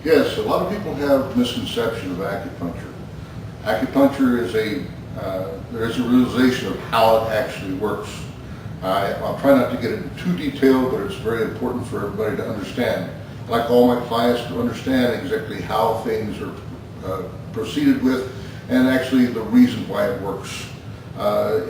Yes, a lot of people have misconception of acupuncture. Acupuncture is there is a realization of how it actually works. I'll try not to get into too detailed, but it's very important for everybody to understand. I'd like all my clients to understand exactly how things are proceeded with and actually the reason why it works.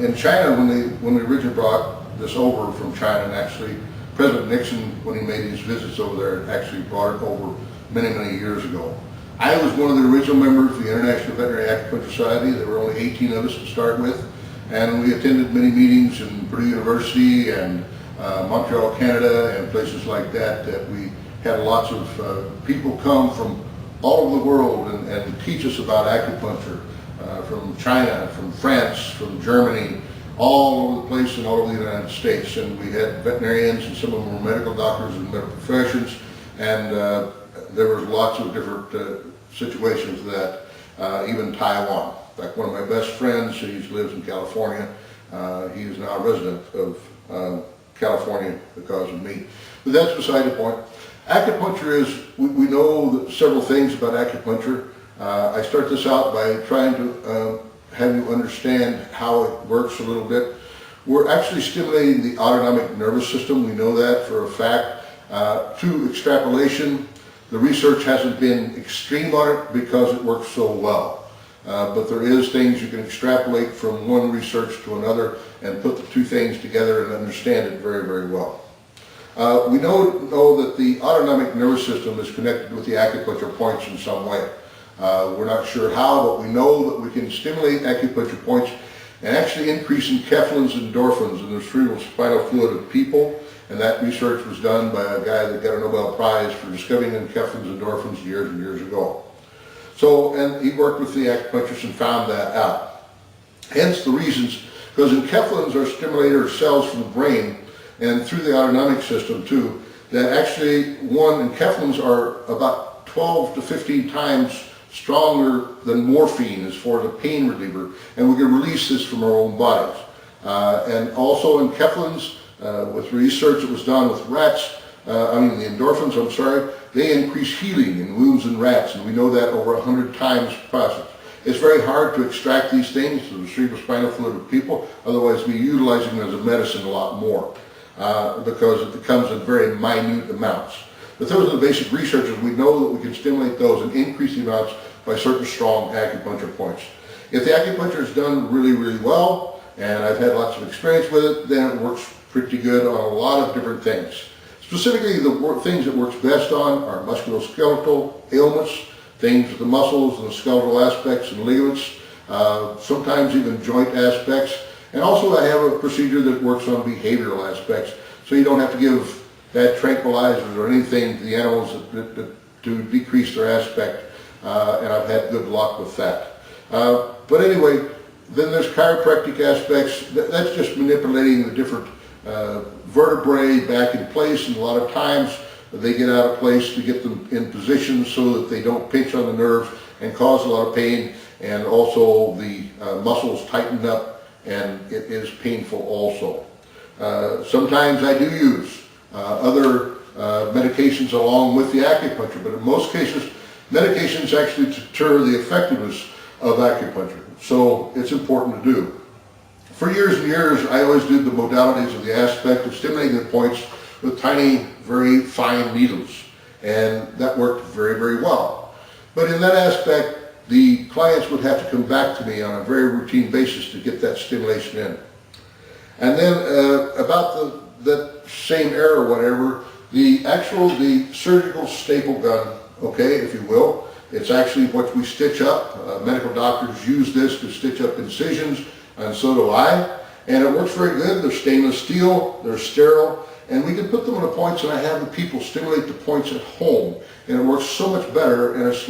In China, when they originally brought this over from China, and actually President Nixon, when he made his visits over there, actually brought it over many, many years ago. I was one of the original members of the International Veterinary Acupuncture Society. There were only 18 of us to start with, and we attended many meetings in Purdue University and Montreal, Canada, and places like that, that we had lots of people come from all over the world and teach us about acupuncture, from China, from France, from Germany, all over the place and all over the United States. And we had veterinarians, and some of them were medical doctors and medical professions, and there was lots of different situations of that, even Taiwan. In fact, one of my best friends, he lives in California. He is now a resident of California because of me. But that's beside the point. Acupuncture is, we know several things about acupuncture. I start this out by trying to have you understand how it works a little bit. We're actually stimulating the autonomic nervous system. We know that for a fact. To extrapolation, the research hasn't been extreme on it because it works so well. But there is things you can extrapolate from one research to another and put the two things together and understand it very, very well. We know that the autonomic nervous system is connected with the acupuncture points in some way. We're not sure how, but we know that we can stimulate acupuncture points and actually increase enkephalins and endorphins in the cerebral spinal fluid of people. And that research was done by a guy that got a Nobel Prize for discovering enkephalins and endorphins years and years ago. So, and he worked with the acupuncturist and found that out. Hence the reasons, because enkephalins are stimulator cells from the brain and through the autonomic system too, that actually, enkephalins are about 12 to 15 times stronger than morphine as far as a pain reliever, and we can release this from our own bodies. And also enkephalins, with research that was done with rats, the endorphins, I'm sorry, they increase healing in wounds in rats, and we know that over 100 times process. It's very hard to extract these things to the cerebral spinal fluid of people, otherwise we're utilizing them as a medicine a lot more, because it comes in very minute amounts. But those are the basic researches. We know that we can stimulate those and increase the amounts by certain strong acupuncture points. If the acupuncture is done really, really well, and I've had lots of experience with it, then it works pretty good on a lot of different things. Specifically, the things it works best on are musculoskeletal ailments, things with the muscles and the skeletal aspects and ligaments, sometimes even joint aspects. And also I have a procedure that works on behavioral aspects, so you don't have to give bad tranquilizers or anything to the animals to decrease their aspect, and I've had good luck with that. But anyway, then there's chiropractic aspects. That's just manipulating the different vertebrae back in place, and a lot of times they get out of place to get them in position so that they don't pinch on the nerves and cause a lot of pain, and also the muscles tighten up and it is painful also. Sometimes I do use other medications along with the acupuncture, but in most cases medications actually deter the effectiveness of acupuncture, so it's important to do. For years and years, I always did the modalities of the aspect of stimulating the points with tiny, very fine needles, and that worked very, very well. But in that aspect, the clients would have to come back to me on a very routine basis to get that stimulation in. And then about that same era or whatever, the surgical staple gun, okay, if you will, it's actually what we stitch up. Medical doctors use this to stitch up incisions, and so do I, and it works very good. They're stainless steel, they're sterile, and we can put them on the points, and I have the people stimulate the points at home, and it works so much better, and it's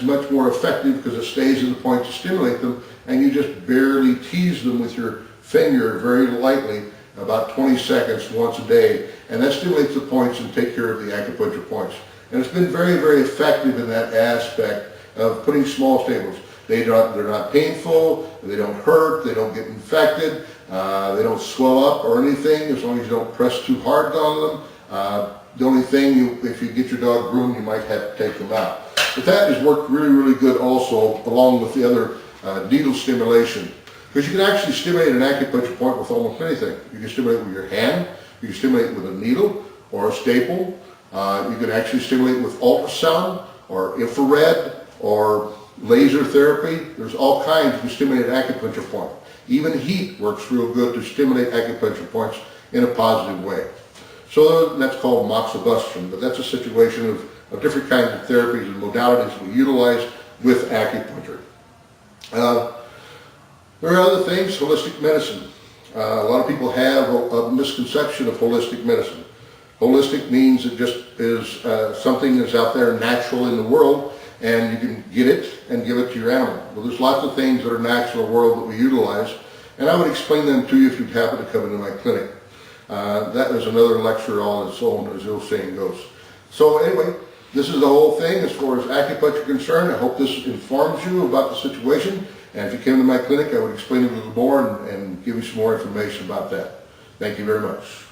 much more effective because it stays in the point to stimulate them, and you just barely tease them with your finger very lightly, about 20 seconds once a day, and that stimulates the points and take care of the acupuncture points. And it's been very, very effective in that aspect of putting small staples. They're not painful, they don't hurt, they don't get infected, they don't swell up or anything as long as you don't press too hard on them. The only thing, if you get your dog groomed, you might have to take them out. But that has worked really, really good also, along with the other needle stimulation. Because you can actually stimulate an acupuncture point with almost anything. You can stimulate with your hand, you can stimulate with a needle or a staple. You can actually stimulate with ultrasound or infrared or laser therapy. There's all kinds you can stimulate an acupuncture point. Even heat works real good to stimulate acupuncture points in a positive way. So that's called moxibustion, but that's a situation of different kinds of therapies and modalities we utilize with acupuncture. There are other things, holistic medicine. A lot of people have a misconception of holistic medicine. Holistic means it just is something that's out there natural in the world, and you can get it and give it to your animal. Well, there's lots of things that are natural in the world that we utilize, and I would explain them to you if you'd happen to come into my clinic. That is another lecture all its own, as the old saying goes. So anyway, this is the whole thing as far as acupuncture concerned. I hope this informs you about the situation. And if you came to my clinic, I would explain it a little more and give you some more information about that. Thank you very much.